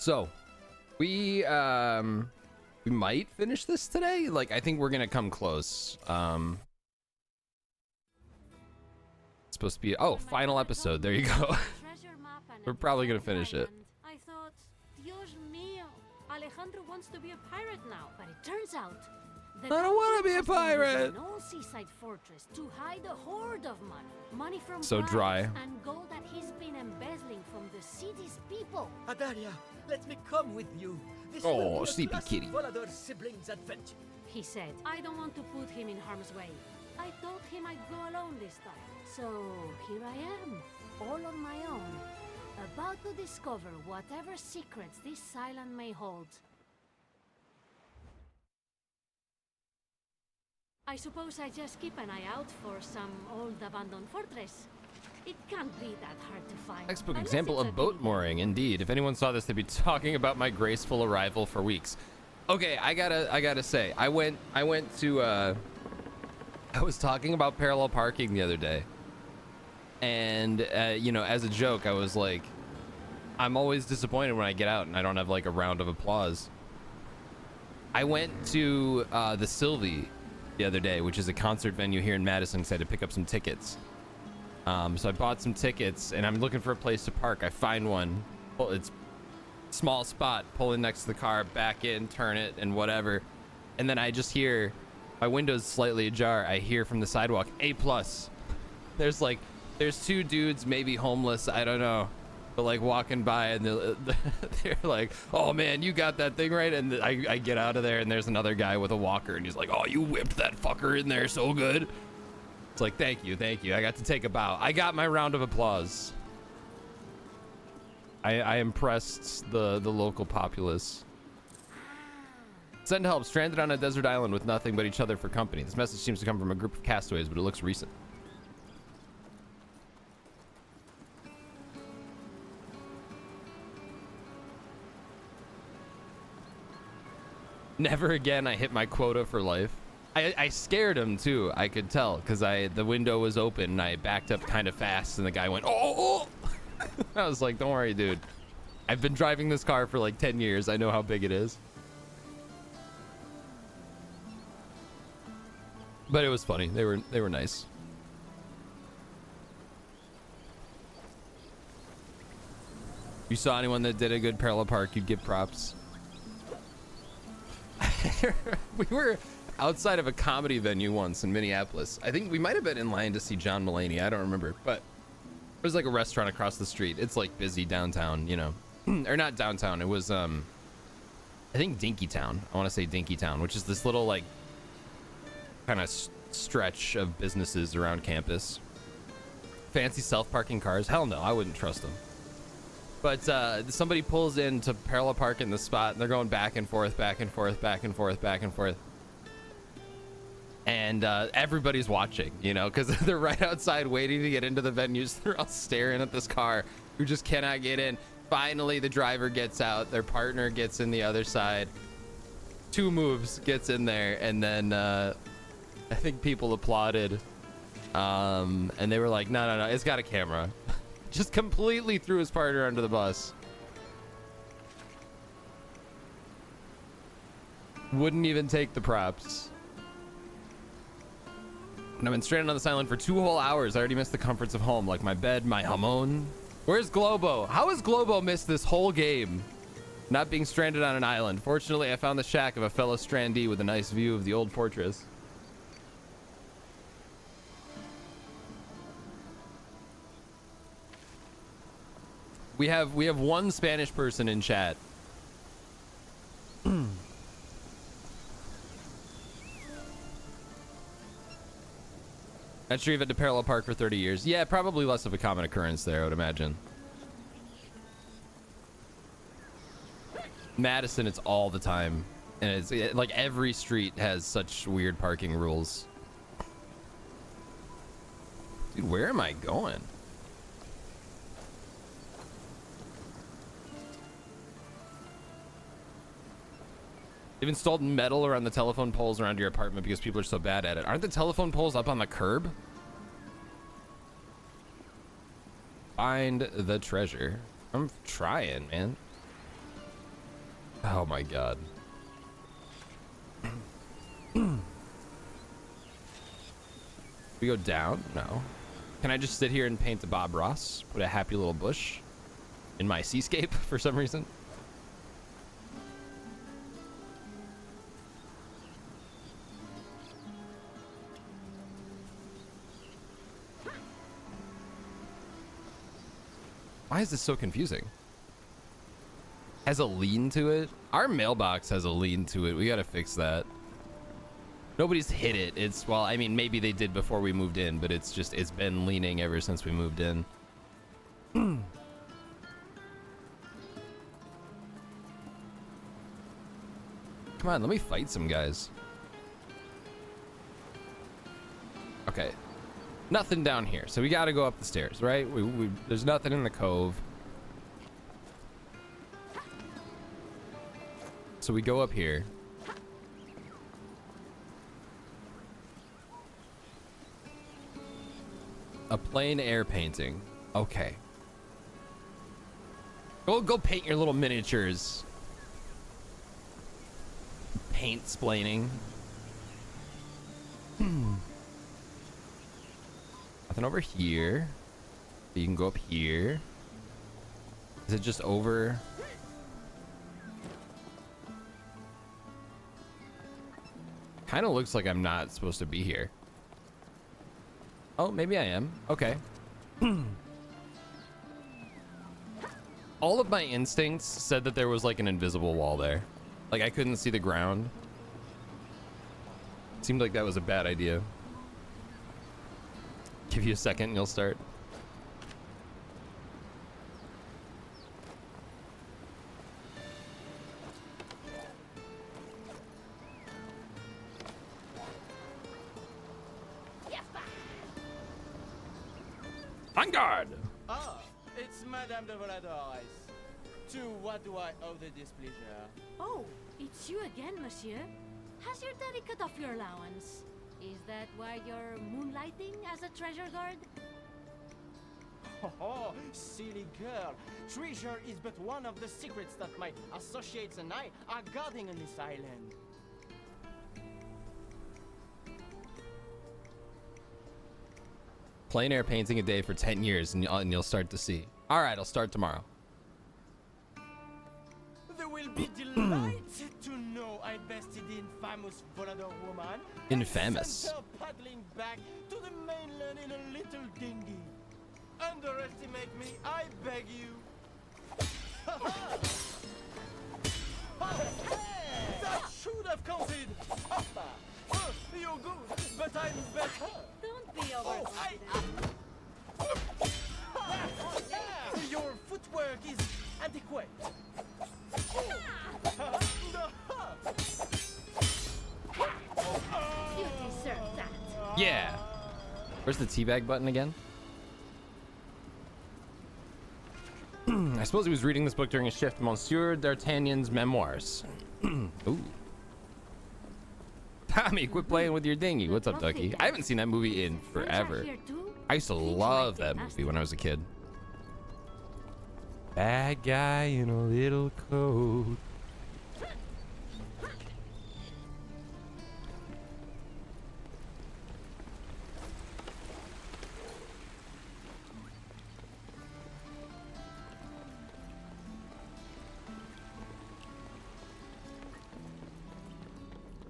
So we might finish this today. Like, I think we're gonna come close. It's supposed to be, oh, final episode. There you go. We're probably gonna finish it. I thought, Dios mío, Alejandro wants to be a pirate now, but it turns out I don't want to be a pirate. an old seaside fortress to hide a hoard of money from So bribes dry. and gold that he's been embezzling from the city's people. Adaria, let me come with you. This Oh, will be a sleepy classic kitty. Volador siblings adventure. He said, I don't want to put him in harm's way. I told him I'd go alone this time. So here I am, all on my own, about to discover whatever secrets this island may hold. I suppose I just keep an eye out for some old abandoned fortress. It can't be that hard to find. Textbook unless example it's of a boat big- mooring, indeed. If anyone saw this, they'd be talking about my graceful arrival for weeks. Okay, I gotta say, I went to I was talking about parallel parking the other day, and you know, as a joke, I was like, I'm always disappointed when I get out and I don't have like a round of applause. I went to the Sylvie the other day, which is a concert venue here in Madison, because I had to pick up some tickets. So I bought some tickets and I'm looking for a place to park. I find one. Well, it's small spot, pull in next to the car, back in, turn it, and whatever. And then I just hear, my window's slightly ajar, I hear from the sidewalk, A+. There's two dudes, maybe homeless, I don't know, but like walking by, and they're like, oh man, you got that thing right. And I get out of there and there's another guy with a walker and he's like, oh, you whipped that fucker in there so good. It's like, thank you. I got to take a bow. I got my round of applause. I impressed the local populace. Send help. Stranded on a desert island with nothing but each other for company. This message seems to come from a group of castaways, but it looks recent. Never again. I hit my quota for life. I scared him too. I could tell because the window was open and I backed up kind of fast and the guy went, oh. I was like, don't worry, dude. I've been driving this car for like 10 years. I know how big it is. But it was funny. They were nice. You saw anyone that did a good parallel park, you'd give props. We were outside of a comedy venue once in Minneapolis. I think we might have been in line to see John Mulaney. I don't remember, but there's like a restaurant across the street. It's like busy downtown, you know, or not downtown. It was, I think Dinkytown. I want to say Dinkytown, which is this little like kind of stretch of businesses around campus. Fancy self-parking cars. Hell no, I wouldn't trust them. But somebody pulls in to parallel park in the spot, and they're going back and forth, back and forth, back and forth, back and forth. And everybody's watching, you know, because they're right outside waiting to get into the venues. They're all staring at this car who just cannot get in. Finally, the driver gets out. Their partner gets in the other side. 2 moves, gets in there, and then I think people applauded. And they were like, no, it's got a camera. Just completely threw his partner under the bus. Wouldn't even take the props. And I've been stranded on this island for 2 whole hours. I already missed the comforts of home, like my bed, my jamon. Where's Globo? How has Globo missed this whole game? Not being stranded on an island. Fortunately, I found the shack of a fellow strandee with a nice view of the old fortress. We have 1 Spanish person in chat. Not sure you've had to parallel park for 30 years. Yeah, probably less of a common occurrence there, I would imagine. Madison, it's all the time. And it's like every street has such weird parking rules. Dude, where am I going? They've installed metal around the telephone poles around your apartment because people are so bad at it. Aren't the telephone poles up on the curb? Find the treasure. I'm trying, man. Oh my god. We go down? No. Can I just sit here and paint the Bob Ross? Put a happy little bush in my seascape for some reason? Why is this so confusing? Has a lean to it? Our mailbox has a lean to it. We gotta fix that. Nobody's hit it. It's, well, I mean, maybe they did before we moved in, but it's just, it's been leaning ever since we moved in. Come on, let me fight some guys. Okay. Nothing down here, so we gotta go up the stairs, right? There's nothing in the cove. So we go up here. A plain air painting. Okay. Go paint your little miniatures. Paint splaining. Nothing over here. You can go up here. Is it just over? Kind of looks like I'm not supposed to be here. Oh, maybe I am. Okay. All of my instincts said that there was like an invisible wall there. Like I couldn't see the ground. Seemed like that was a bad idea. Give you a second and you'll start. On guard! Ah, it's Madame de Voladores. To what do I owe the displeasure? Oh, it's you again, monsieur. Has your daddy cut off your allowance? Is that why you're moonlighting as a treasure guard? Oh, silly girl. Treasure is but one of the secrets that my associates and I are guarding on this island. Plein air painting a day for 10 years and you'll start to see. All right, I'll start tomorrow. They will be delighted to know I bested the infamous Volador woman. Infamous. And sent her paddling back to the mainland in a little dinghy. Underestimate me, I beg you. That should have counted. You're good, but I'm better. Don't be overconfident. Your footwork is adequate. You deserve that. Yeah. Where's the teabag button again? I suppose he was reading this book during his shift, Monsieur d'Artagnan's memoirs. Ooh. Tommy, quit playing with your dinghy. What's up, Ducky? I haven't seen that movie in forever. I used to love that movie when I was a kid. Bad guy in a little coat.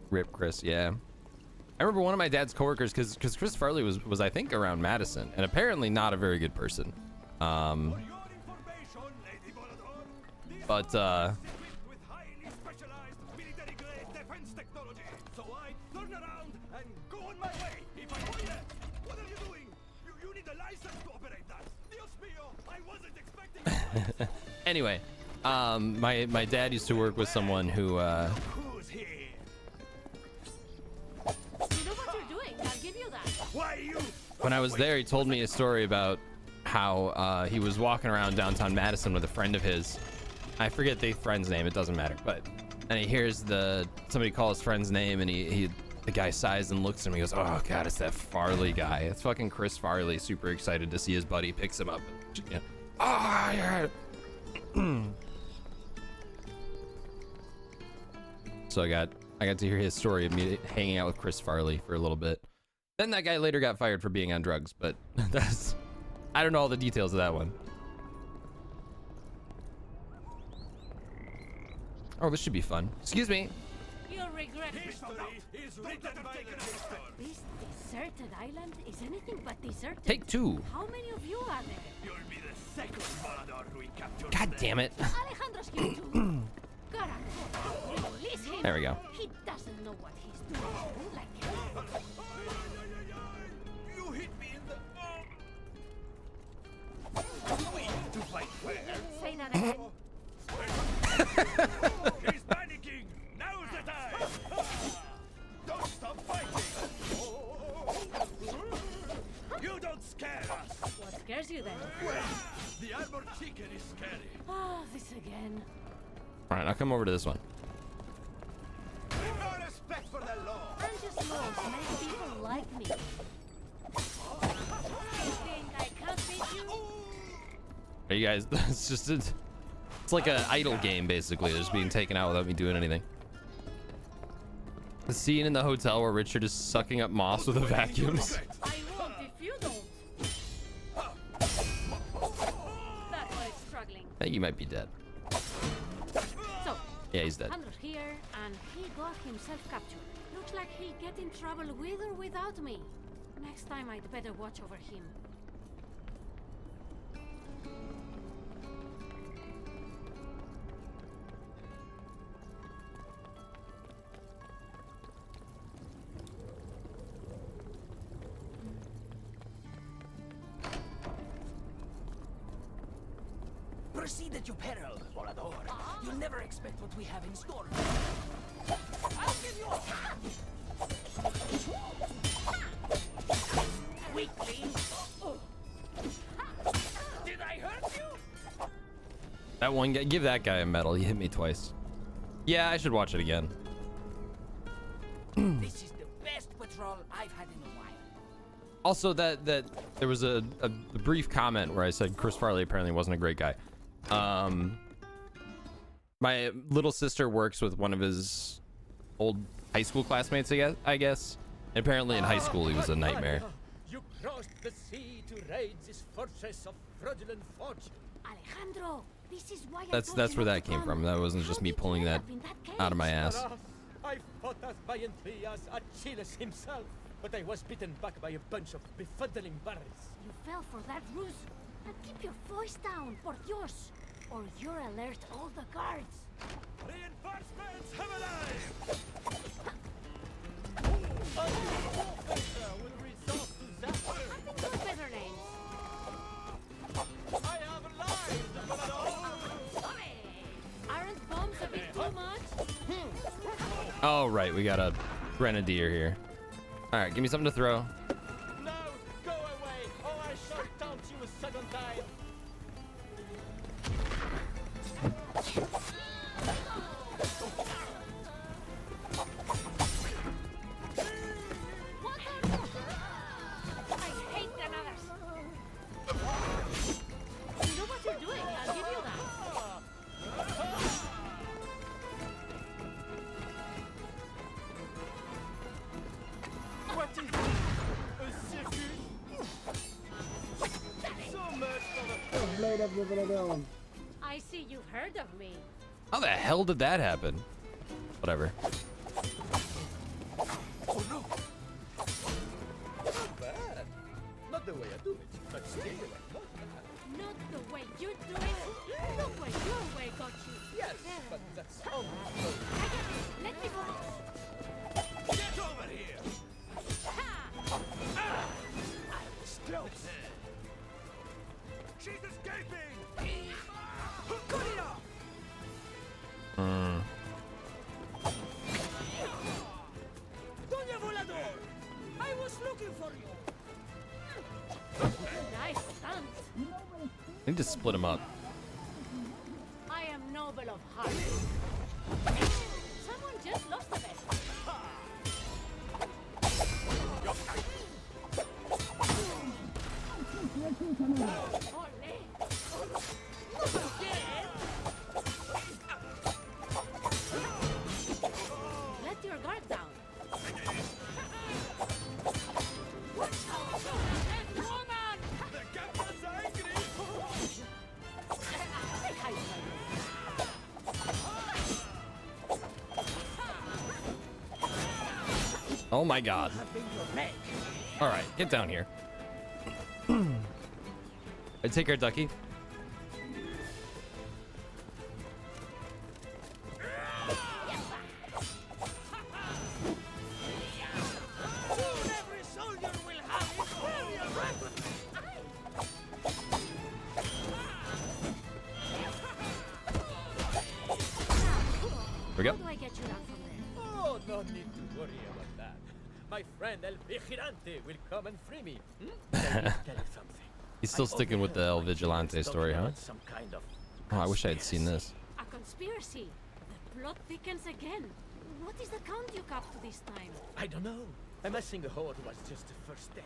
Rip Chris, yeah. I remember one of my dad's coworkers, because Chris Farley was I think around Madison, and apparently not a very good person. But anyway, my dad used to work with someone who when I was there, he told me a story about how he was walking around downtown Madison with a friend of his. I forget the friend's name, it doesn't matter, but and he hears somebody call his friend's name, and the guy sighs and looks at him. He goes, "Oh God, it's that Farley guy. It's fucking Chris Farley." Super excited to see his buddy, picks him up. Oh yeah. So I got to hear his story of me hanging out with Chris Farley for a little bit. Then that guy later got fired for being on drugs, but I don't know all the details of that one. Oh, this should be fun. Excuse me. You'll regret it. History is written by the victor. This deserted island is anything but deserted. Take 2. How many of you are there? You'll be the second Volador we capture. God damn it. Alejandro's here too. Caracol, release him. There we go. He doesn't know what he's doing. Like, You hit me in the we need to fight fair. say that again. He's panicking. Now's the time. Don't stop fighting. You don't scare us. What scares you then? The armored chicken is scary. Oh, this again. All right, I'll come over to this one. No respect for the law. I'm just laws make people like me. You think I can't beat you? Are you guys? It's just it's like an idle game basically. They're just being taken out without me doing anything. The scene in the hotel where Richard is sucking up moss with a vacuum. I won't if you don't. That boy's struggling. I think you might be dead. So, Yeah, he's dead. Alejandro's here, and he got himself captured. Looks like he'll get in trouble with or without me. Next time I'd better watch over him. Proceed at your peril, Volador. You'll never expect what we have in store. I'll give you a weakling. Oh. Did I hurt you? That one guy, give that guy a medal. He hit me twice. Yeah, I should watch it again. This is the best patrol I've had in a while. Also, that there was a brief comment where I said Chris Farley apparently wasn't a great guy. My little sister works with one of his old high school classmates, I guess. And apparently in high school he was a nightmare. You crossed the sea to raid this fortress of fraudulent fortune. Alejandro, this is why That's where that came from. That wasn't just me pulling that out of my ass. For us, I fought as valiantly as Achilles himself, but I was beaten back by a bunch of befuddling barons. You fell for that ruse. And keep your voice down, por Dios, or you'll alert all the guards. Reinforcements have arrived! Will resort to that. I think those better names. I have lies, Volador. Sorry. Aren't bombs a bit too much? Oh, right. We got a grenadier here. All right, give me something to throw. No, go away, or I shall taunt you a second time. What are you? I hate granadas. You know what you're doing. I'll give you that. What is it? A circus? So much for the I see you've heard of me. How the hell did that happen? Whatever. Oh no! Not bad. Not the way I do it, but still not bad. Not the way you do it. Look where your way got you. Yes, There. but that's almost Let me go. Get over here! Ha! Stealth! She's escaping! Cut it off! Doña Volador! I was looking for you! Nice stunt. I need to split him up. I am noble of heart. Someone just lost a bet. Ole. Oh my god. Have been your neck. All right, get down here. Take care, Ducky. Soon every soldier will have his warrior weapon. Here we go. How do I get you down from there? Oh, no need to worry about that. My friend El Vigilante will come and free me. Let me tell you something. He's still I sticking with the El overheard my Vigilante teammates story, talking huh? about some kind of Oh, I wish I had seen this. A conspiracy. The plot thickens again. What is the count you up to this time? I don't know. Amassing a horde was just the first step.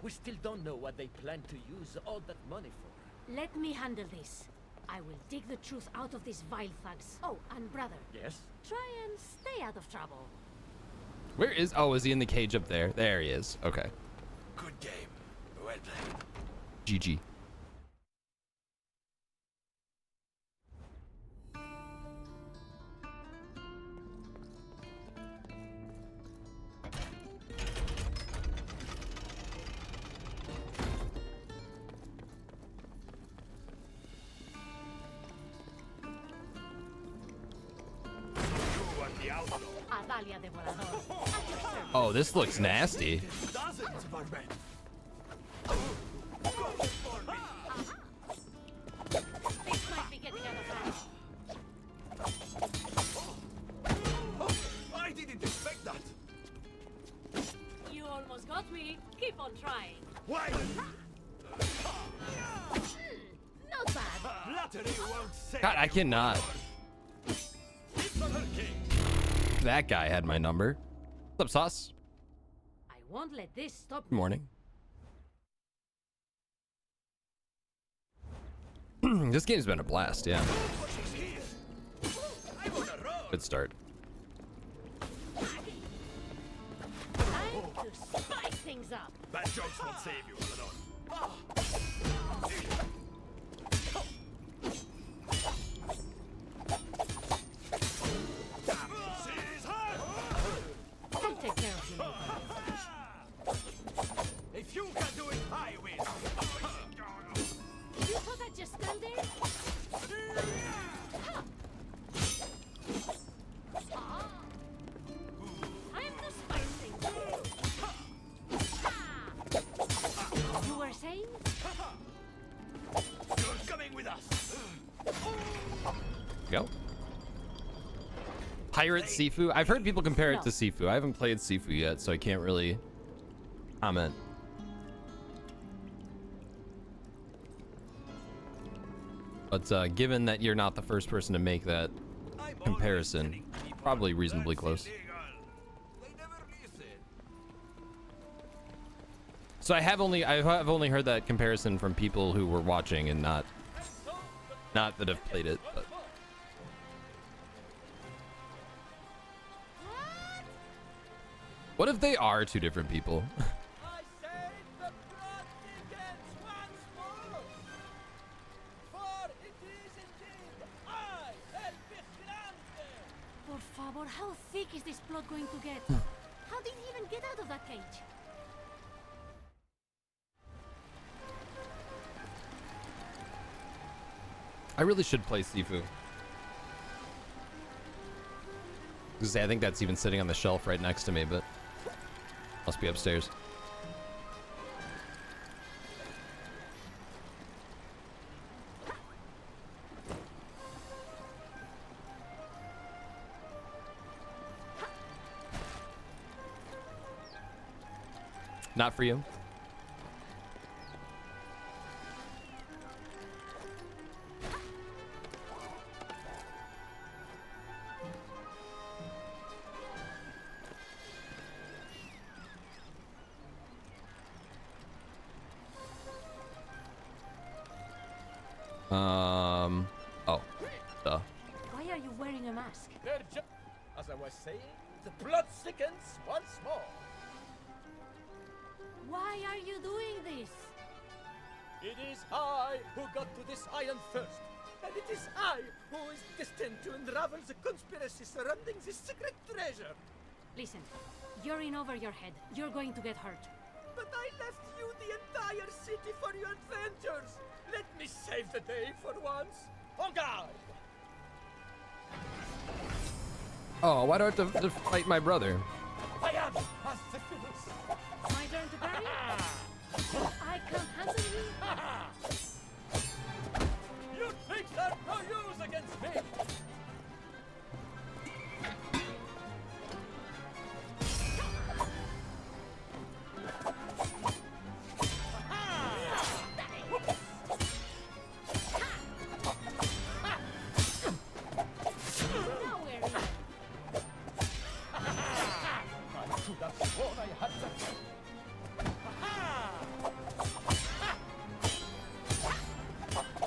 We still don't know what they plan to use all that money for. Let me handle this. I will dig the truth out of these vile thugs. Oh, and brother, Yes? try and stay out of trouble. Where is? Oh, is he in the cage up there? There he is. Okay. Good game. Well played. GG. Adalia Devorador. At your service. Oh, this looks nasty. Dozens of our men. This might be getting out of hand. I didn't expect that. You almost got me. Keep on trying. Why? Not bad. Flattery won't save. God, I cannot. It's on her king. That guy had my number. What's up, sauce? I won't let this stop Good me. morning. This game's been a blast, yeah. But she's here. I'm on a roll. Good start. Time to spice things up. Bad jokes won't save you, Alon. I'll take care of you later. If you can do it, I will. You thought I'd just stand there? Ha! Ah. Time to spice things up. Ha! You were saying? You're coming with us. Go. Pirate Sifu. I've heard people compare it to Sifu. I haven't played Sifu yet, so I can't really comment. But given that you're not the first person to make that comparison, probably reasonably close. So I have only heard that comparison from people who were watching and not that have played it. But. What if they are two different people? I say the blood begins once more. For it is indeed I, El Vigilante. Por favor, how thick is this plot going to get? How did he even get out of that cage? I really should play Sifu. I think that's even sitting on the shelf right next to me, but must be upstairs. Not for you. Oh. Duh. Why are you wearing a mask? As I was saying, the blood thickens once more. Why are you doing this? It is I who got to this island first. And it is I who is destined to unravel the conspiracy surrounding this secret treasure. Listen, You're in over your head. You're going to get hurt. But I left you the entire city for your adventures. Let me save the day for once. En garde! Oh, why do I have to fight my brother? I am Pacifist. My turn to carry? I can handle you. Your tricks are no use against me. Now we're even. I should have sworn I had the...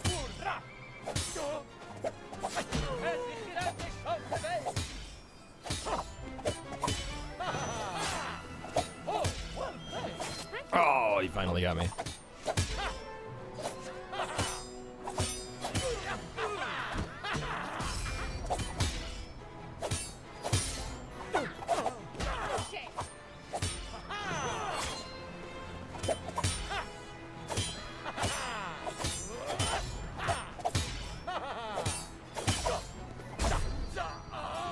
Hurrah! El vigilante sobrevive. Oh, well played. Oh, he finally got me. Shit.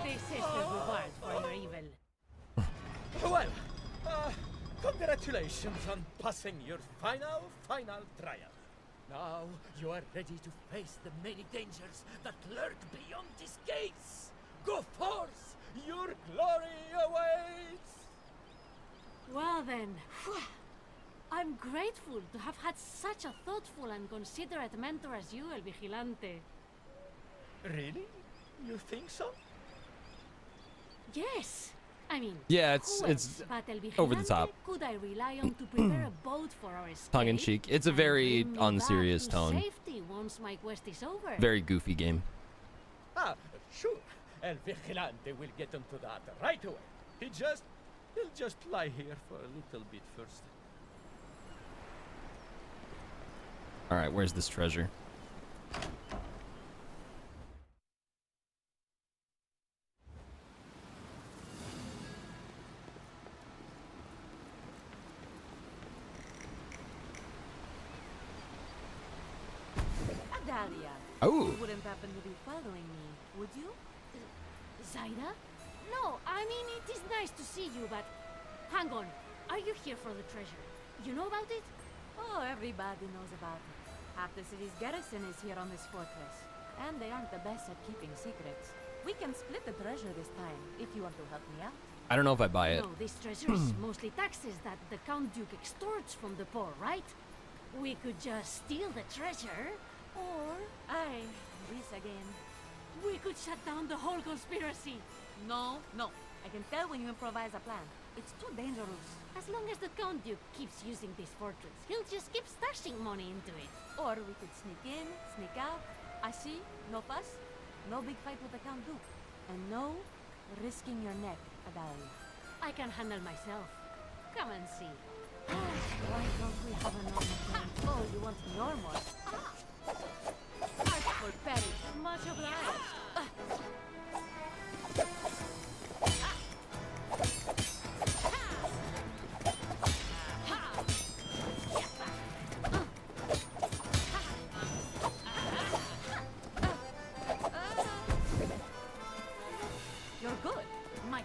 This is the reward for your evil. Well, congratulations on passing your final trial. Now you are ready to face the many dangers that lurk beyond these gates. Go forth! Your glory awaits! Well then, I'm grateful to have had such a thoughtful and considerate mentor as you, El Vigilante. Really? You think so? Yes! I mean, Yeah, who it's else but El over the Vigilante top. could I rely on to prepare a boat for our escape? Tongue in cheek. It's a and very bring me back unserious to tone. Safety once my quest is over. Very goofy game. Ah, sure. El Vigilante will get onto that right away. He'll just lie here for a little bit first. All right, where's this treasure? Adalia, Oh, you wouldn't happen to be following me, would you? Zaida? No, I mean, it is nice to see you, but... Hang on. Are you here for the treasure? You know about it? Oh, everybody knows about it. Half the city's garrison is here on this fortress, and they aren't the best at keeping secrets. We can split the treasure this time, if you want to help me out. I don't know if I buy it. No, this treasure is mostly taxes that the Count Duke extorts from the poor, right? We could just steal the treasure, or Aye, this again. we could shut down the whole conspiracy. No, no. I can tell when you improvise a plan. It's too dangerous. As long as the Count Duke keeps using this fortress, he'll just keep stashing money into it. Or we could sneak in, sneak out. Así, no fuss, no big fight with the Count Duke. And no risking your neck, Adalia. I can handle myself. Come and see. Why don't we have a normal plan? Oh, you want normal? Art for Perry. Much obliged. You're good. My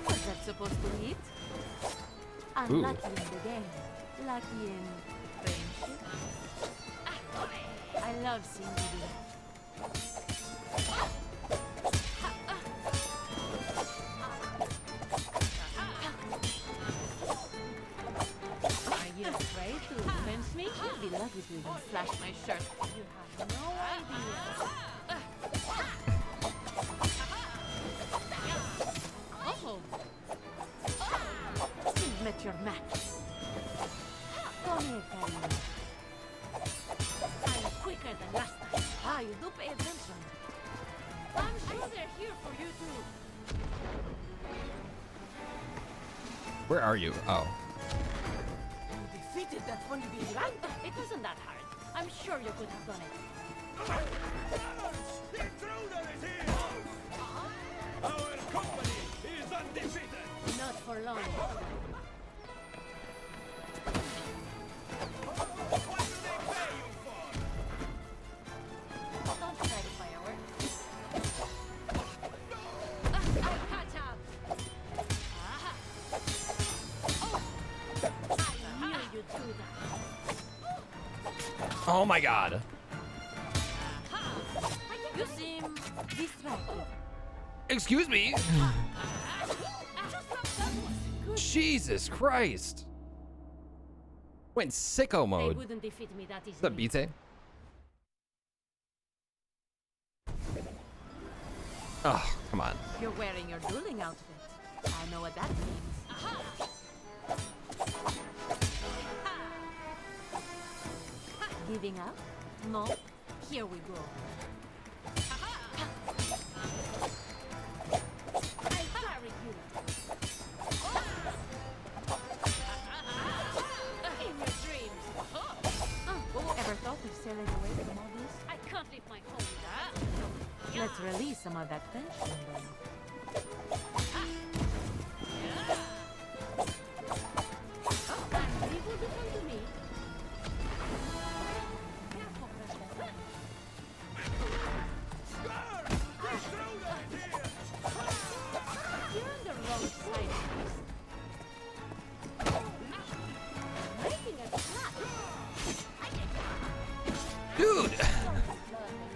What's that supposed to mean? Unlucky in the game. Lucky in friendship. I love seeing you do that. Are you afraid to fence me? You'd be lucky to even flash my shirt. You have no idea. Oh! You've met your match. Come here, Karina. I'm quicker than last time. Ah, you do pay attention. I'm sure they're here for you too. Where are you? Oh. You defeated that funny vigilante. It wasn't that hard. I'm sure you could have done it. The intruder is here! Our company is undefeated! Not for long. What do they pay you for? Don't try to firework. I'll catch up. Aha. Oh. I knew you'd do that. Oh my god. You seem distracted. Excuse me. Jesus Christ. Went sicko They mode. wouldn't defeat me that What's up, easily. Bite? Oh, come on. You're wearing your dueling outfit. I know what that means. Giving up? No. Here we go. I'll carry you. In your dreams. Ever thought of sailing away from all this? I can't leave my home. Let's release some of that tension then. And people do come to me. Careful, Princess. You're on the wrong side of this. Making a trap. Dude!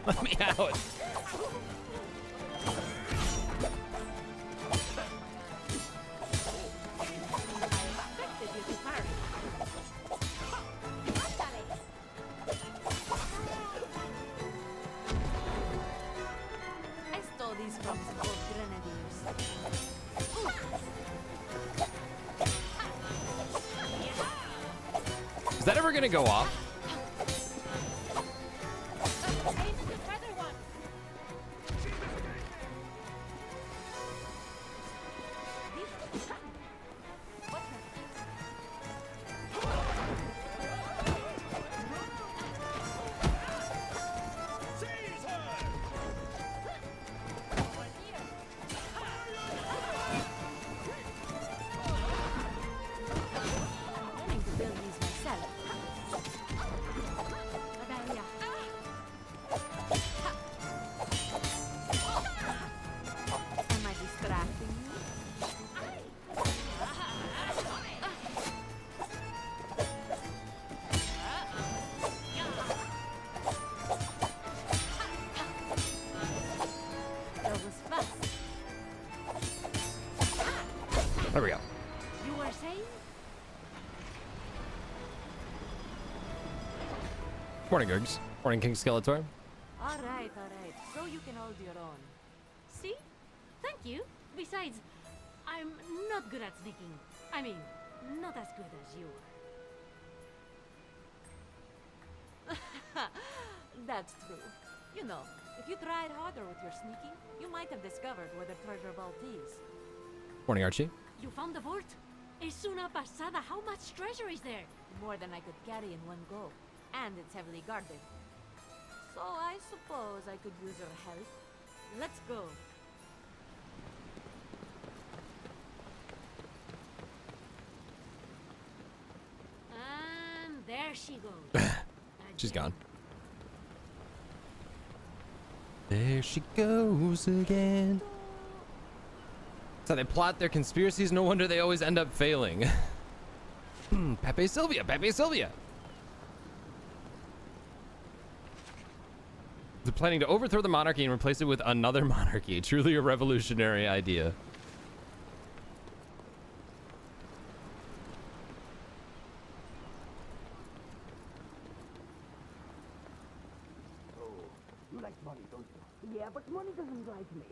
Let me out. Expected you to parry. I stole these from some old grenadiers. Is that ever gonna go off? Aim the feather one. Seize her! I'm planning to build these myself. Adalia. Am I distracting you? That was fast. There we go. You were saying? Morning, Gurgs. Morning, King Skeletor. All right. So you can hold your own. See? Thank you. Besides, I'm not good at sneaking. I mean, not as good as you are. That's true. You know, if you tried harder with your sneaking, you might have discovered where the treasure vault is. Morning, Archie. You found the vault? Es una pasada. How much treasure is there? More than I could carry in one go. And it's heavily guarded. So I suppose I could use your help. Let's go. And there she goes. She's gone. There she goes again. So they plot their conspiracies. No wonder they always end up failing. Pepe Sylvia. Pepe Sylvia. They're planning to overthrow the monarchy and replace it with another monarchy. Truly a revolutionary idea. You like money, don't you? Yeah, but money doesn't like me.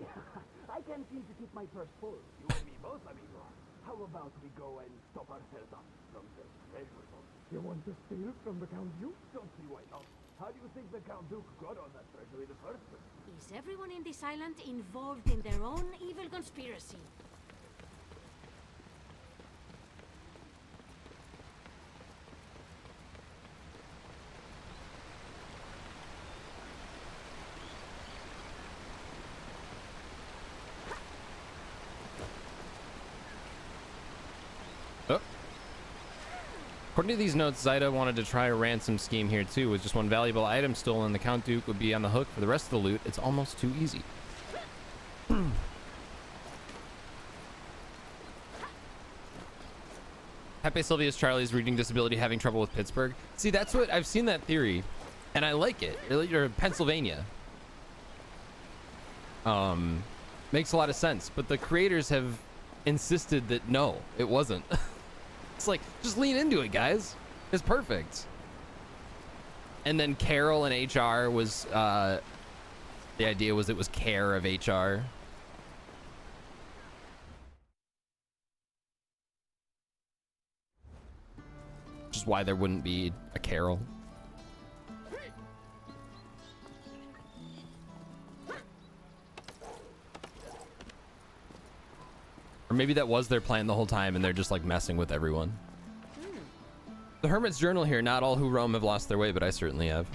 I can't seem to keep my purse full. You and me both, amigo. How about we go and stop ourselves up from the treasure vault? You want to steal from the Count Duke? Don't see why not. How do you think the Count Duke got on that treasure in the first place? Is everyone in this island involved in their own evil conspiracy? According to these notes, Zaida wanted to try a ransom scheme here too. With just one valuable item stolen, the Count Duke would be on the hook for the rest of the loot. It's almost too easy. Pepe Sylvia's Charlie's reading disability having trouble with Pittsburgh. See, that's what I've seen that theory, and I like it. Or Pennsylvania. Makes a lot of sense, but the creators have insisted that no, it wasn't. It's like, just lean into it, guys. It's perfect. And then Carol and HR was the idea was it was care of HR. Which is why there wouldn't be a Carol. Or maybe that was their plan the whole time and they're just like messing with everyone. The Hermit's Journal here, not all who roam have lost their way, but I certainly have.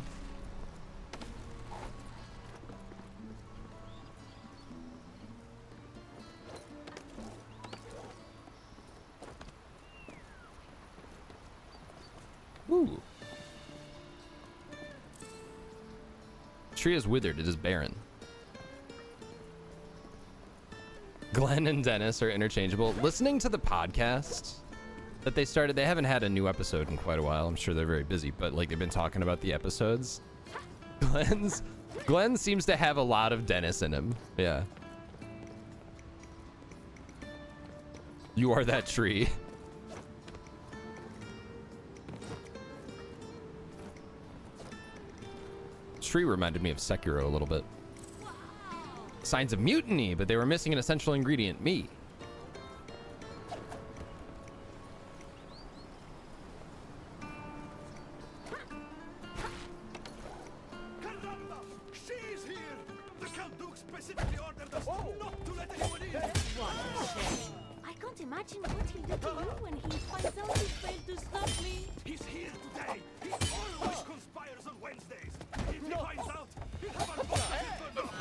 Woo. Tree is withered, it is barren. Glenn and Dennis are interchangeable. Listening to the podcast that they started, they haven't had a new episode in quite a while. I'm sure they're very busy, but like they've been talking about the episodes. Glenn seems to have a lot of Dennis in him. Yeah. You are that tree. Tree reminded me of Sekiro a little bit. Signs of mutiny, but they were missing an essential ingredient, me. Caramba! She's here! The Count Duke specifically ordered us not to let anyone in! What a shame. I can't imagine what he'll do to you when he finds out you failed to stop me. He's here today! He always conspires on Wednesdays! If he finds out, he'll have our bosses burned up!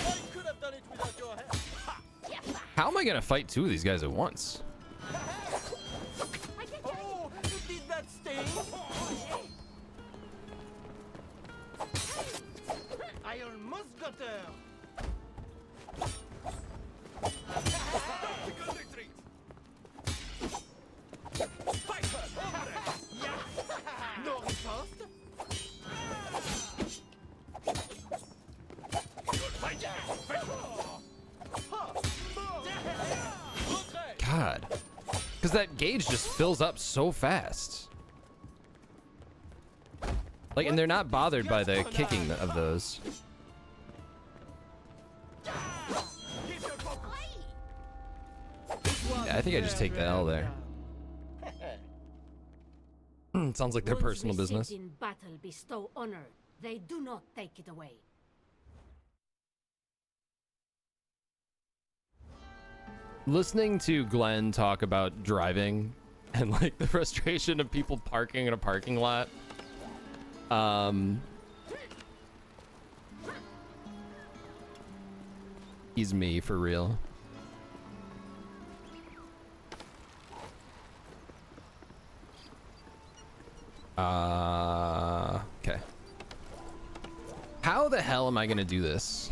I could have done it without your help. How am I gonna fight two of these guys at once? Oh, did that sting? I almost got her. Tactical retreat! Fight her! Hombre! No riposte? God. Because that gauge just fills up so fast. Like, and they're not bothered by the kicking of those. Yeah, I think I just take the L there. Sounds like their Ones personal received business. in battle bestow honor. They do not take it away. Listening to Glenn talk about driving and like the frustration of people parking in a parking lot. He's me for real. Okay. How the hell am I gonna do this?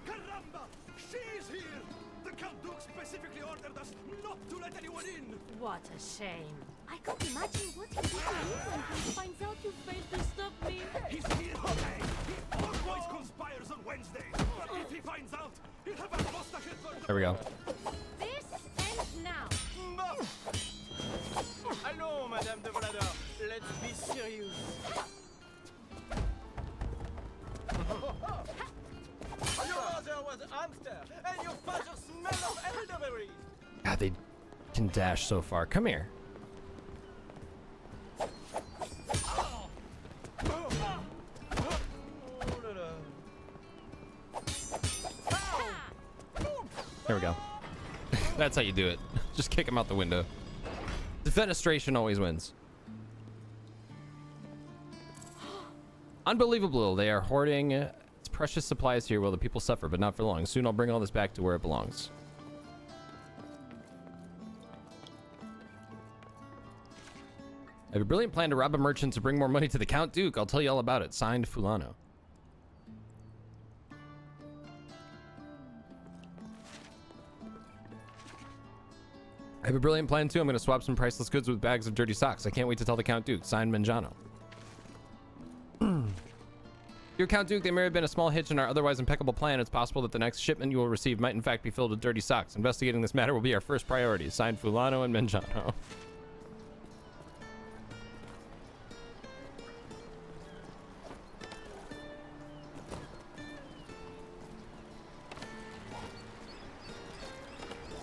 Caramba! She's here! The Count Duke specifically ordered us not to let anyone in! What a shame. I can't imagine what he'll do to you when he finds out you failed to stop me. He's here today! He always conspires on Wednesdays! If he finds out, he'll have our mustache burned up! There we go. This ends now. Allons, Madame de Volador, let's be serious. Your mother was a hamster, and your father smelled of elderberries. God, they can dash so far. Come here. Oh là là. There we go. That's how you do it. Just kick him out the window. Defenestration always wins. Unbelievable. They are hoarding precious supplies here while the people suffer, but not for long. Soon I'll bring all this back to where it belongs. I have a brilliant plan to rob a merchant to bring more money to the Count Duke. I'll tell you all about it. Signed, Fulano. I have a brilliant plan too. I'm going to swap some priceless goods with bags of dirty socks. I can't wait to tell the Count Duke. Signed, Mangiano. Dear Count Duke, there may have been a small hitch in our otherwise impeccable plan. It's possible that the next shipment you will receive might in fact be filled with dirty socks. Investigating this matter will be our first priority. Signed, Fulano and Mangiano.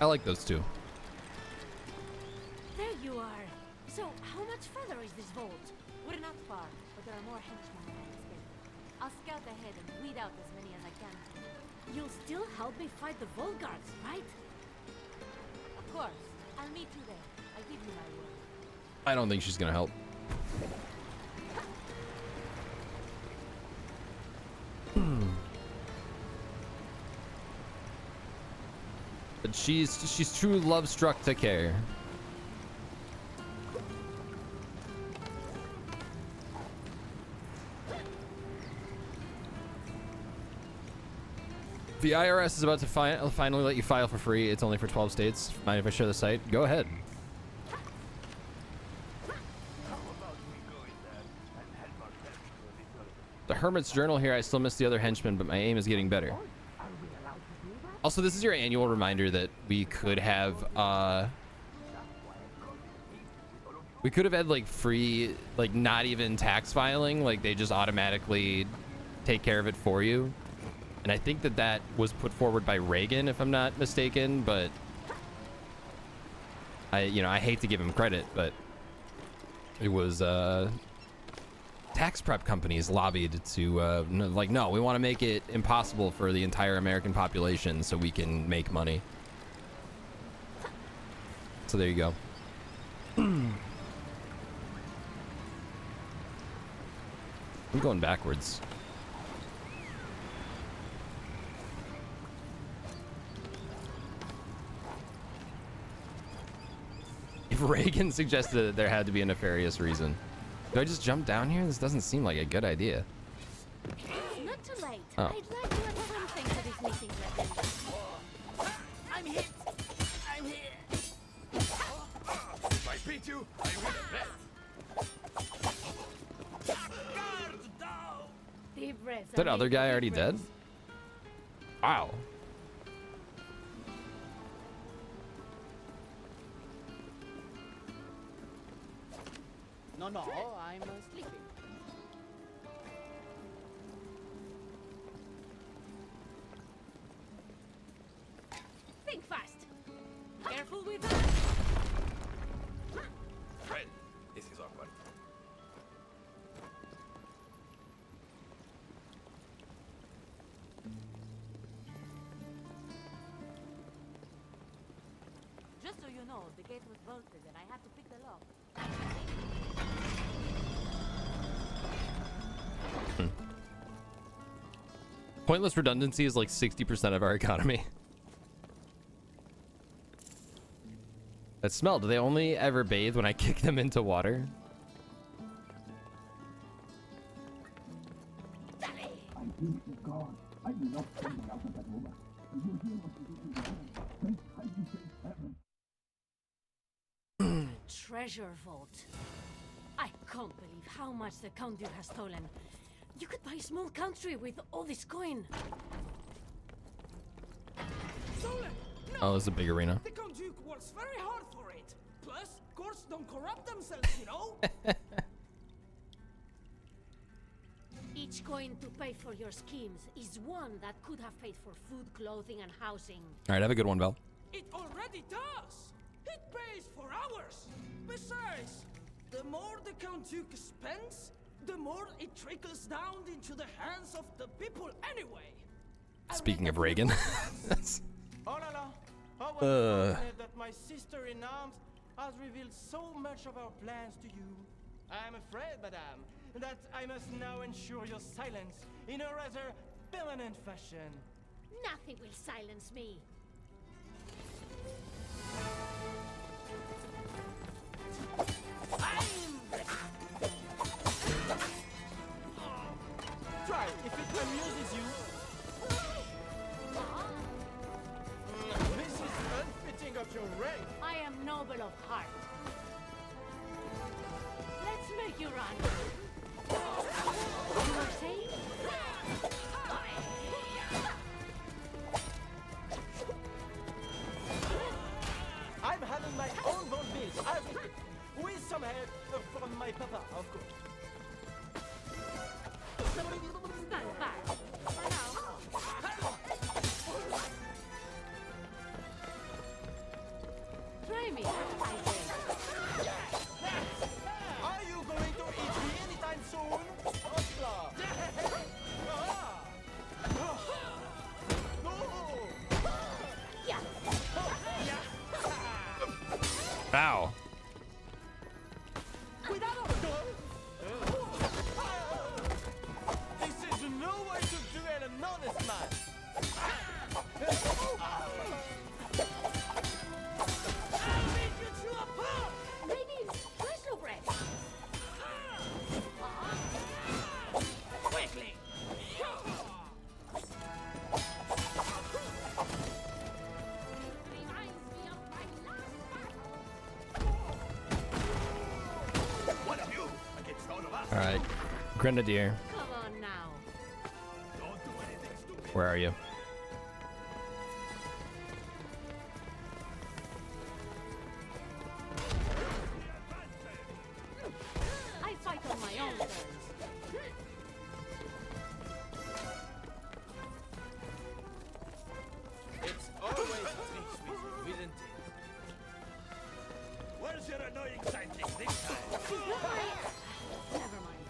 I like those two. There you are. So, how much further is this vault? We're not far, but there are more henchmen around this building. I'll scout ahead and weed out as many as I can. You'll still help me fight the Vault Guards, right? Of course. I'll meet you there. I give you my word. I don't think she's gonna help. But she's true love struck to care. The IRS is about to finally let you file for free. It's only for 12 states. Mind if I share the site? Go ahead. The Hermit's Journal here. I still miss the other henchmen, but my aim is getting better. Also, this is your annual reminder that we could have had like free, like not even tax filing. Like they just automatically take care of it for you. And I think that was put forward by Reagan, if I'm not mistaken, but I hate to give him credit, but it was tax prep companies lobbied to no, we want to make it impossible for the entire American population so we can make money. So there you go. I'm going backwards. If Reagan suggested that there had to be a nefarious reason. Do I just jump down here? This doesn't seem like a good idea. Not too late. Oh. I'd like to add something to this meeting agenda. I'm hit! I'm here! If I beat you, I will bet! Guard down! Deep breaths. Is that other guy already dead? Wow. No, I'm sleeping. Think fast. Careful with that. Fred, this is awkward. Just so you know, the gate was bolted and I had to pick the lock. Pointless redundancy is like 60% of our economy. That smell. Do they only ever bathe when I kick them into water? I think she's gone. I'm not coming out of that woman. Did you hear what she did in the heaven? Thank you, heaven. Treasure vault. I can't believe how much the Count Duke has stolen. You could buy a small country with all this coin. Stolen! No! Oh, it's a big arena. The Count Duke works very hard for it. Plus, courts don't corrupt themselves, you know? Each coin to pay for your schemes is one that could have paid for food, clothing, and housing. All right, have a good one, Val. It already does! It pays for ours! Besides, the more the Count Duke spends, the more it trickles down into the hands of the people anyway. Speaking of Reagan. Oh la la, unfortunate that my sister-in-arms has revealed so much of our plans to you. I am afraid, madame, that I must now ensure your silence in a rather permanent fashion. Nothing will silence me. Try if it amuses you. This is unfitting of your rank. I am noble of heart. Let's make you run. You were saying? I'm having my own bone bills as we speak, with some help from my papa, of course. Stand back. For now. Try me, I say. Are you going to eat me anytime soon? Hopla! No! Yeah. Ow. This is no way to duel an honest man! Ladies, where's your breath? Quickly! Reminds me of my last One of you against all of us. All right, Grenadier, Come on now. Don't do anything stupid. where are you? I fight on my own terms. It's always tricks with you, isn't it? Where's your annoying sidekick this time? Never mind.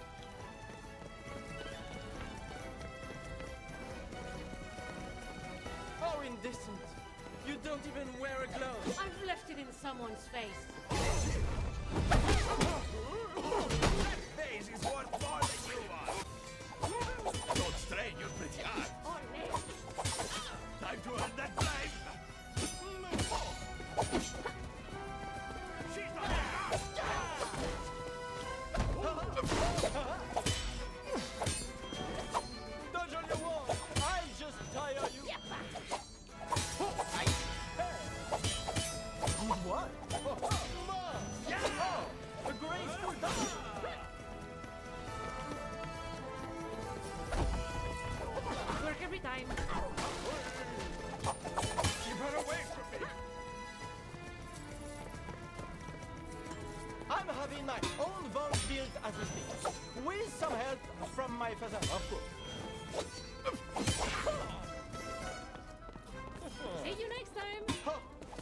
How indecent! You don't even wear a glove! I've left it in someone's face. That face is worth more than you are. Don't strain your pretty arm. Ole. Time to earn that bribe. She's on it. Dodge on your wall! I'll just tire you! What? Oh, a graceful dodge! Work every time. Keep her away from me. I'm having my own vault built as we speak, with some help from my father, of course. See you next time.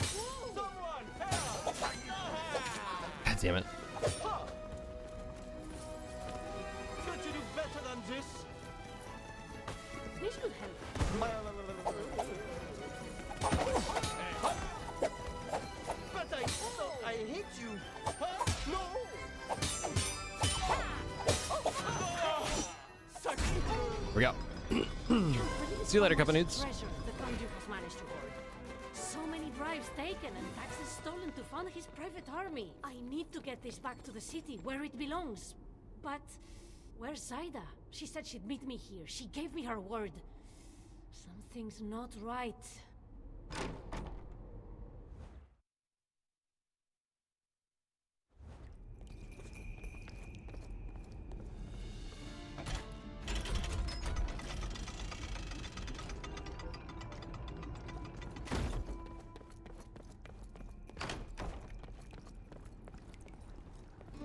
Someone help! God damn it. Could you do better than this? This should help. But I thought I hit you. Huh? No! Suck it. We go. See you later, couple nudes. Treasure the Grand Duke has managed to hoard. So many bribes taken and taxes stolen to fund his private army. I need to get this back to the city where it belongs. But where's Zaida? She said she'd meet me here. She gave me her word. Something's not right.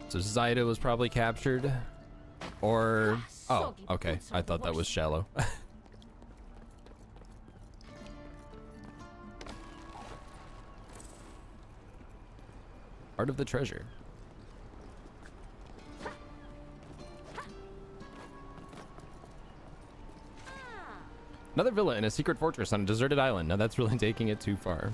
So Zaida was probably captured, or oh, Soggy okay. boots are I the thought that was worst. shallow. Part of the treasure. Another villa in a secret fortress on a deserted island. Now that's really taking it too far.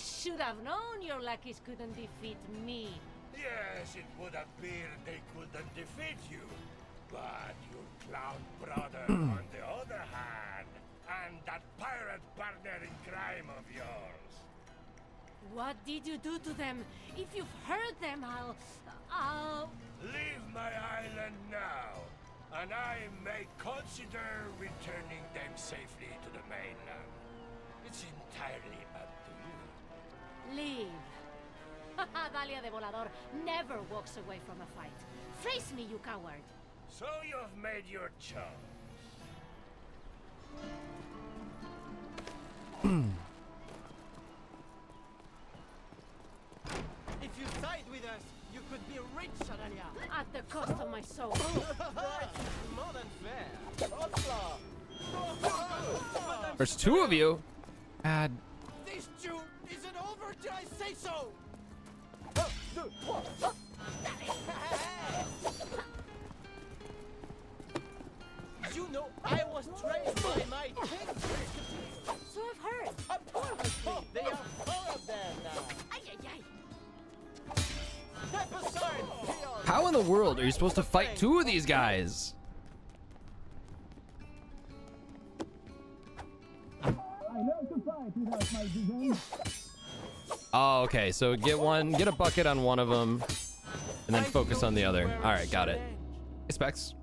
Should have known your lackeys couldn't defeat me. Yes, it would appear they couldn't defeat you. But your clown brother, on the other hand, and that pirate partner in crime of yours. What did you do to them? If you've hurt them, I'll... Leave my island now, and I may consider returning them safely to the mainland. It's entirely up to you. Leave. Dalia de Volador never walks away from a fight. Face me, you coward. So you've made your choice. If you side with us, you could be rich, Adalia. At the cost of my soul. More than fair. There's two of you. God. This Jew isn't over till I say so. You know, I was trained by my king. So I've heard. Unfortunately, they are four of them now. Ay, ay, ay. Step aside, peon. How in the world are you supposed to fight two of these guys? I learned to fight without my vision. Oh, okay. So get a bucket on one of them, and then focus on the other. All right, got it. Hey, Specs.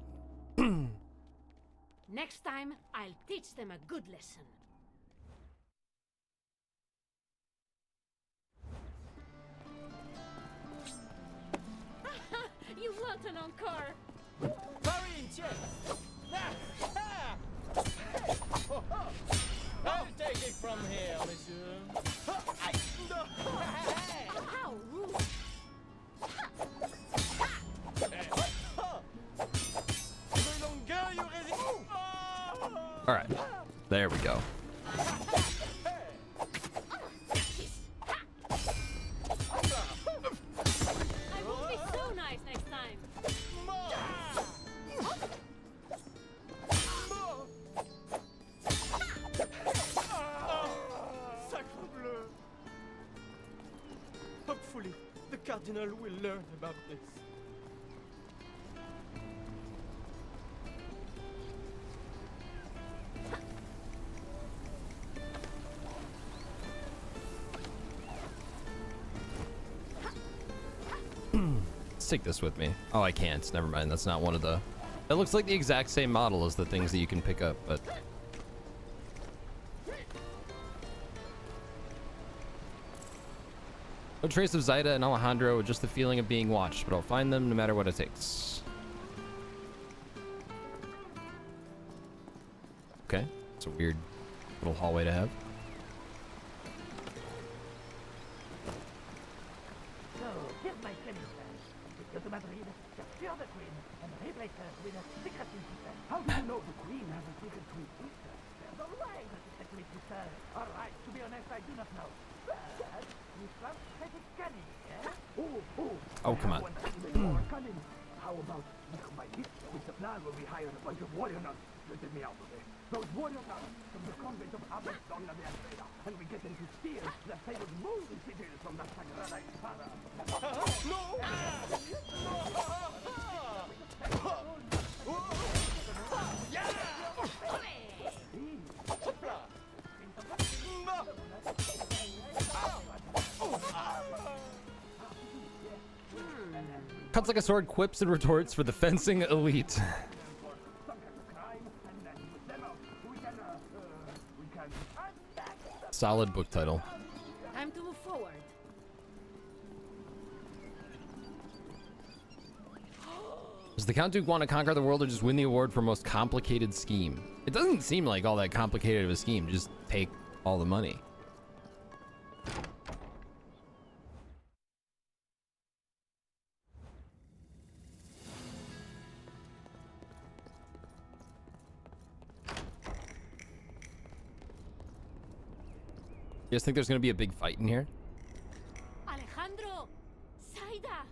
Next time, I'll teach them a good lesson. You want an encore? Parry in check. I'll take it from here, monsieur. How rude! The longer you resist. All right, there we go. I will be so nice next time. Sacre bleu. Hopefully, the cardinal will learn about this. Let's take this with me. Oh, I can't. Never mind. That's not one of the... That looks like the exact same model as the things that you can pick up, but... No trace of Zaida and Alejandro, just the feeling of being watched, but I'll find them no matter what it takes. Okay. It's a weird little hallway to have. So, here's my training plan. Go to Madrid, capture the queen, and replace her with a secret sister. How do you know the queen has a secret twin sister? There's a lie that it's a twin sister. All right, to be honest, I do not know. But you sound pretty cunning, eh? Oh, come on. One that's even more cunning. How about we combine this with the plan where we hire a bunch of warrior nuns to get me out of there? Those warrior nuns from the convent of Abbot Donna de Almeida, and we get them to steal the famous moon sigils from the Sagrada Espada. No! Cuts like a sword, quips and retorts for the fencing elite. Solid book title. Time to move forward. Does the Count Duke want to conquer the world or just win the award for most complicated scheme? It doesn't seem like all that complicated of a scheme. Just take all the money. You guys think there's gonna be a big fight in here? Alejandro! Zaida!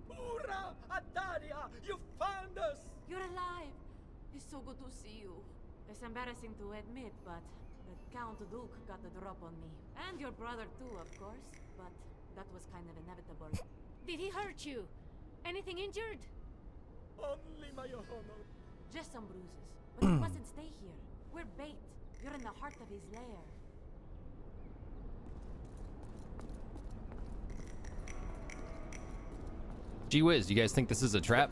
Hurrah! Adalia, you found us! You're alive. It's so good to see you. It's embarrassing to admit, but The Count Duke got the drop on me. And your brother too, of course. But that was kind of inevitable. Did he hurt you? Anything injured? Only my honor. Just some bruises. But he mustn't stay here. We're bait. You're in the heart of his lair. Gee whiz, you guys think this is a trap?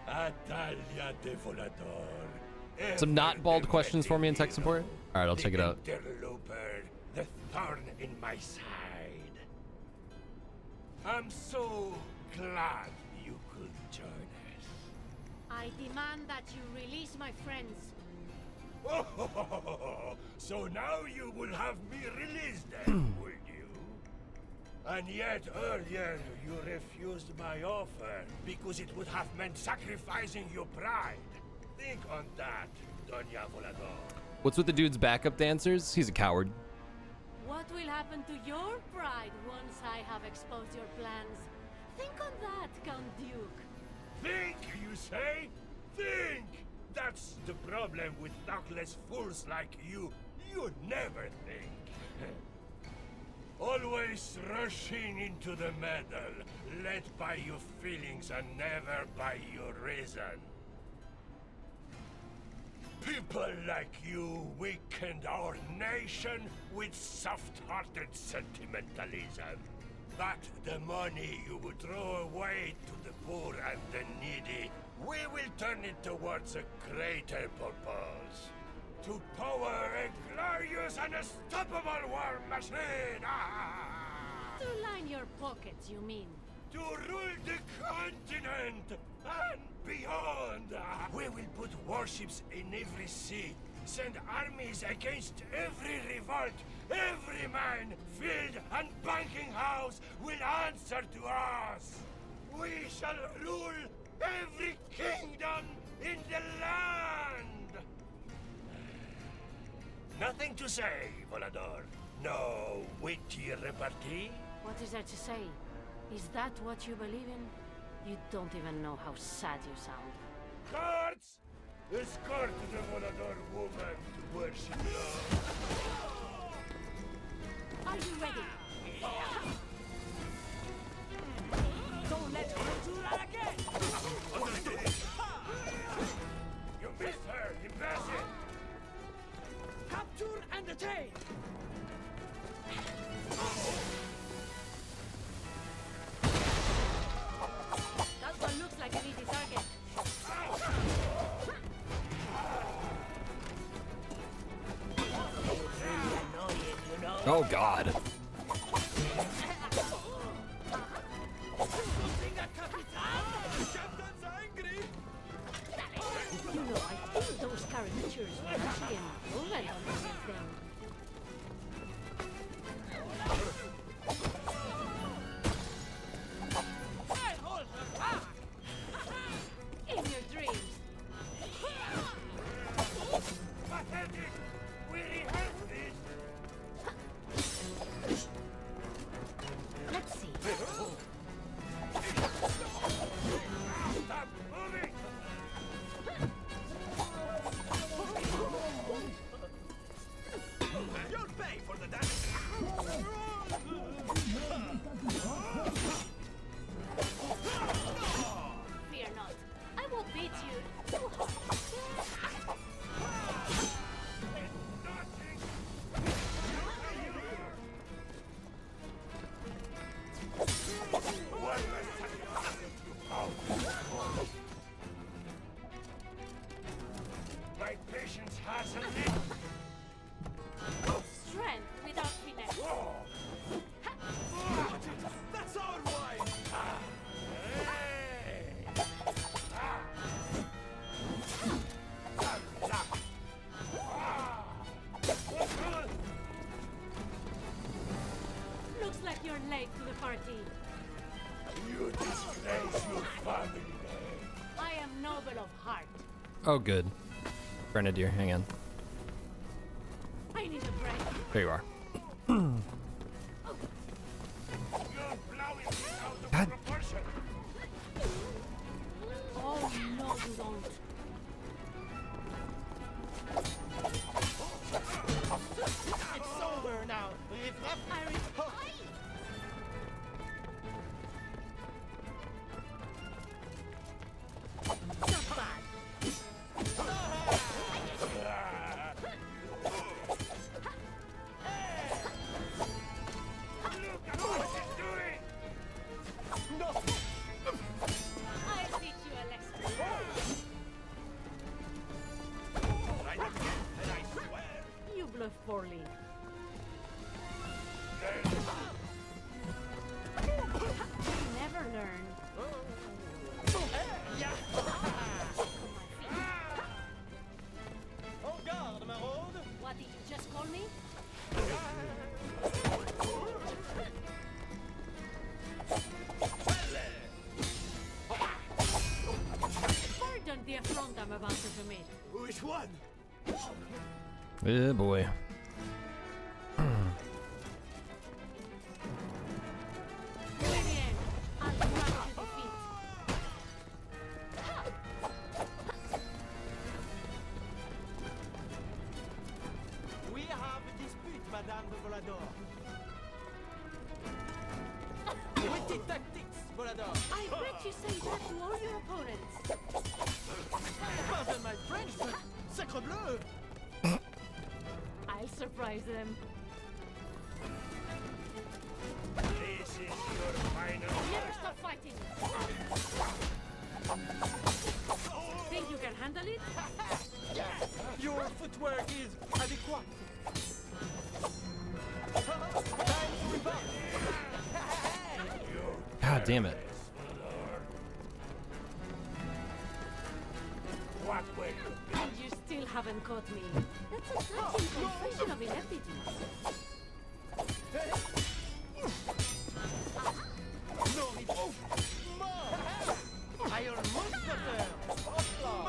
Atalia de Volador. Some not bald questions for me in tech support? All right, I'll check it out. Interloper, the thorn in my side. I'm so glad you could join us. I demand that you release my friends. Oh, so now you will have me released then, will you? And yet earlier you refused my offer because it would have meant sacrificing your pride. Think on that, Doña Volador. What's with the dude's backup dancers? He's a coward. What will happen to your pride once I have exposed your plans? Think on that, Count Duke. Think, you say? Think! That's the problem with tactless fools like you. You never think. Always rushing into the metal, led by your feelings and never by your reason. People like you weakened our nation with soft-hearted sentimentalism. But the money you would throw away to the poor and the needy, we will turn it towards a greater purpose. To power a glorious and unstoppable war machine! To line your pockets, you mean? To rule the continent and beyond! We will put warships in every sea, send armies against every revolt. Every mine, field, and banking house will answer to us. We shall rule every kingdom in the land. Nothing to say, Volador. No witty repartee? What is there to say? Is that what you believe in? You don't even know how sad you sound. Guards! Escort the Volador woman to worship love. Are you ready? Don't let her do that again! You missed her, imbecile! Capture and detain! That one looks like an easy target. Oh God. Captain's angry! You know, I think those caricatures were actually an improvement on the real thing. I hold her back! In your dreams. Pathetic! We rehearsed this! Let's see. Stop moving! You'll pay for the damage! Fear not. I won't beat you. My patience has a limit. Strength without finesse. That's our wife! Looks like you're late to the party. You disgrace your family name. I am noble of heart. Oh good. Grenadier, hang on. I need a break. There you are. You're blowing me out of proportion. you don't. It's over now. Harry, not bad. I'll teach you a lesson. You bluff poorly. Never learn. En garde, maraude. What did you just call me? Pardon the affront I'm about to commit. Which one? Oh boy. Vivian, I'll grant you defeat. We have a dispute, Madame de Volador. Witty tactics, Volador. I bet you say that to all your opponents. Pardon my French, but sacre bleu. I'll surprise them. This is your final. Never stop fighting. Think you can handle it? Your footwork is adequate. Time to rebound. God damn it. What will you do? And you still haven't caught me. That's a touching confession of ineptitude. No, it's more. Iron monster. Hopla.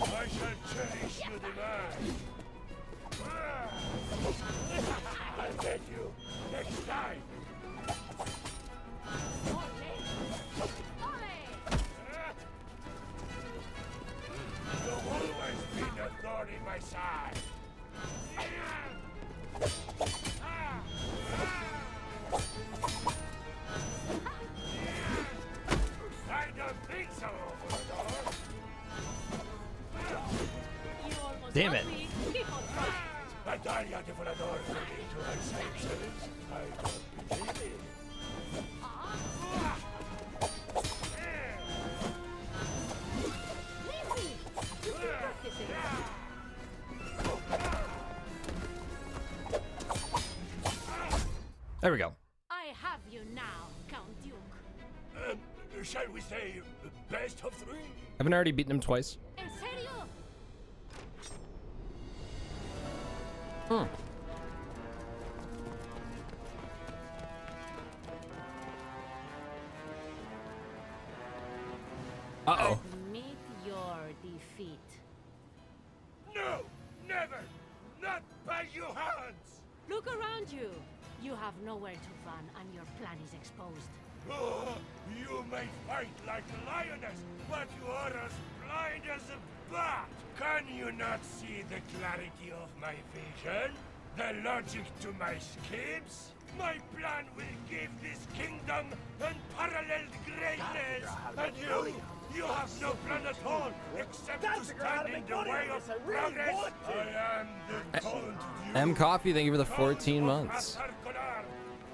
I shall cherish your demand. I'll get you next time. You've always been a thorn in my side. I don't think so, Volador. You almost Damn got it. me. Keep on trying. Natalia de Volador failing to her senses. I don't believe it. Leave me. You keep practicing. There we go. I have you now, Count Duke. Shall we say best of three? Haven't I already beaten him twice? En serio? Hmm. Uh-oh. Admit your defeat. No, never, not by your hands. Look around you. You have nowhere to run and your plan is exposed. Oh, you may fight like a lioness, but you are as blind as a bat. Can you not see the clarity of my vision? The logic to my schemes? My plan will give this kingdom unparalleled greatness. And you have no plan at all, except to stand in the way of progress. I am the Count Duke. M Coffee, thank you for the 14 months.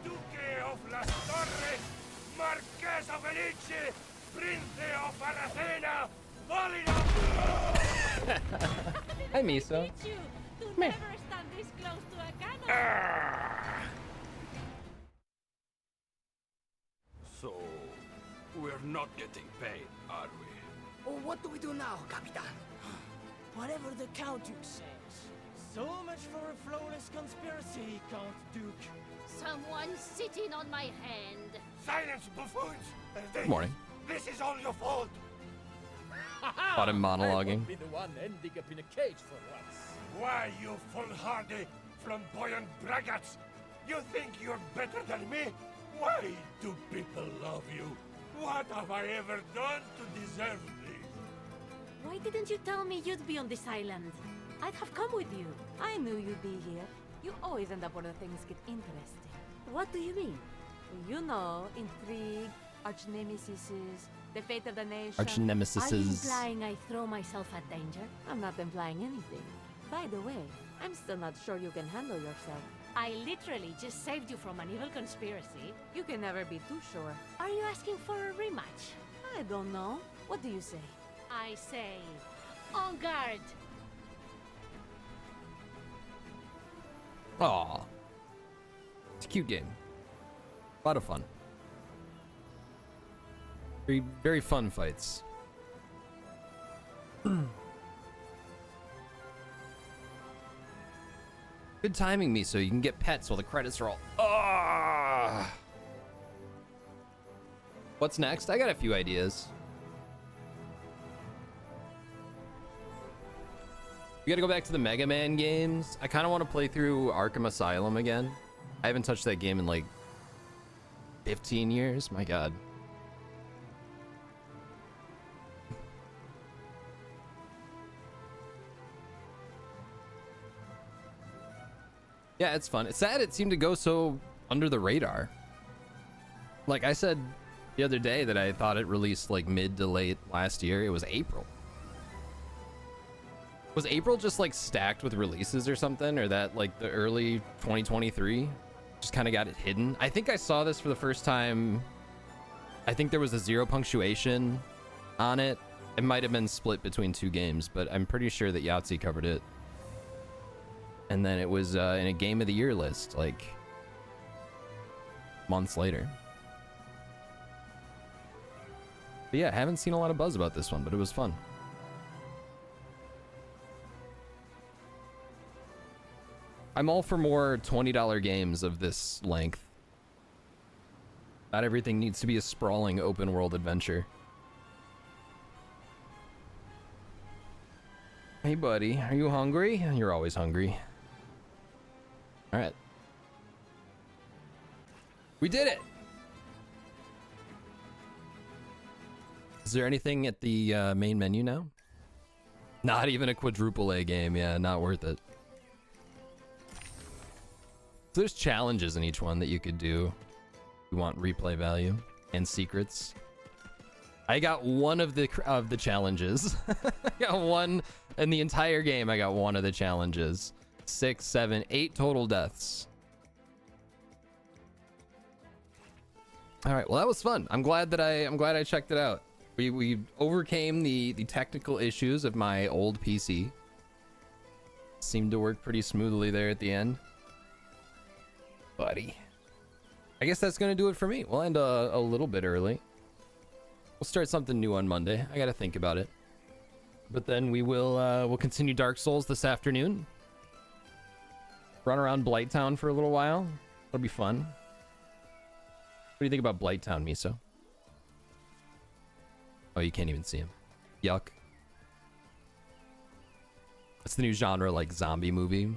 Duque of Las Torres, Marqués of Elche, Prince of Aracena, Valida. Hi, Miso. Teach you to never stand this close to a cannon. So, we're not getting paid, are we? Oh, what do we do now, Capitan? Whatever the Count Duke says. So much for a flawless conspiracy, Count Duke. Someone sitting on my hand. Silence, buffoons! Good morning. This is all your fault. Caught him I monologuing. won't be the one ending up in a cage for once. Why, you foolhardy, flamboyant braggarts? You think you're better than me? Why do people love you? What have I ever done to deserve this? Why didn't you tell me you'd be on this island? I'd have come with you. I knew you'd be here. You always end up where things get interesting. What do you mean? You know, intrigue, arch nemesis, the fate of the nation. Arch Are you nemesis. implying I throw myself at danger? I'm not implying anything. By the way, I'm still not sure you can handle yourself. I literally just saved you from an evil conspiracy. You can never be too sure. Are you asking for a rematch? I don't know. What do you say? I say, en garde! Aw. It's a cute game. A lot of fun. Very, very fun fights. Good timing, me, so you can get pets while the credits are all. Ah. What's next? I got a few ideas. We gotta go back to the Mega Man games. I kind of want to play through Arkham Asylum again. I haven't touched that game in like 15 years. My God. Yeah, it's fun. It's sad it seemed to go so under the radar. Like I said the other day that I thought it released like mid to late last year. It was April. Was April just like stacked with releases or something? Or that like the early 2023 just kind of got it hidden? I think I saw this for the first time. I think there was a 0 punctuation on it. It might have been split between 2 games, but I'm pretty sure that Yahtzee covered it. And then it was in a game of the year list, like months later. But yeah, haven't seen a lot of buzz about this one, but it was fun. I'm all for more $20 games of this length. Not everything needs to be a sprawling open world adventure. Hey buddy, are you hungry? You're always hungry. All right. We did it! Is there anything at the main menu now? Not even a quadruple A game. Yeah, not worth it. So there's challenges in each one that you could do. You want replay value and secrets. I got one of the challenges. I got one in the entire game. I got one of the challenges. 6, 7, 8 total deaths. All right, well that was fun. I'm glad I checked it out. We overcame the technical issues of my old PC. Seemed to work pretty smoothly there at the end. Buddy. I guess that's gonna do it for me. We'll end a little bit early. We'll start something new on Monday. I gotta think about it. But then we'll continue Dark Souls this afternoon. Run around Blighttown for a little while. It'll be fun. What do you think about Blighttown, Miso? Oh, you can't even see him. Yuck. It's the new genre, like zombie movie.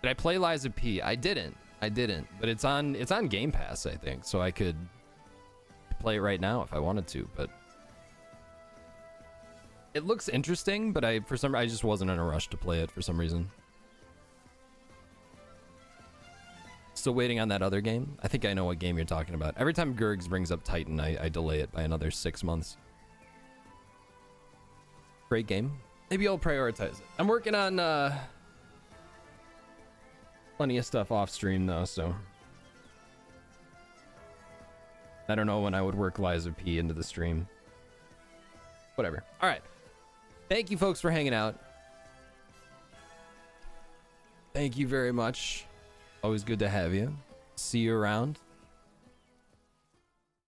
Did I play Liza P? I didn't. But it's on Game Pass, I think, so I could play it right now if I wanted to. But it looks interesting, but I just wasn't in a rush to play it for some reason. Still waiting on that other game. I think I know what game you're talking about. Every time Gergs brings up Titan, I delay it by another 6 months. Great game. Maybe I'll prioritize it. I'm working on plenty of stuff off stream though, so I don't know when I would work Liza P into the stream. Whatever. All right. Thank you folks for hanging out. Thank you very much. Always good to have you. See you around.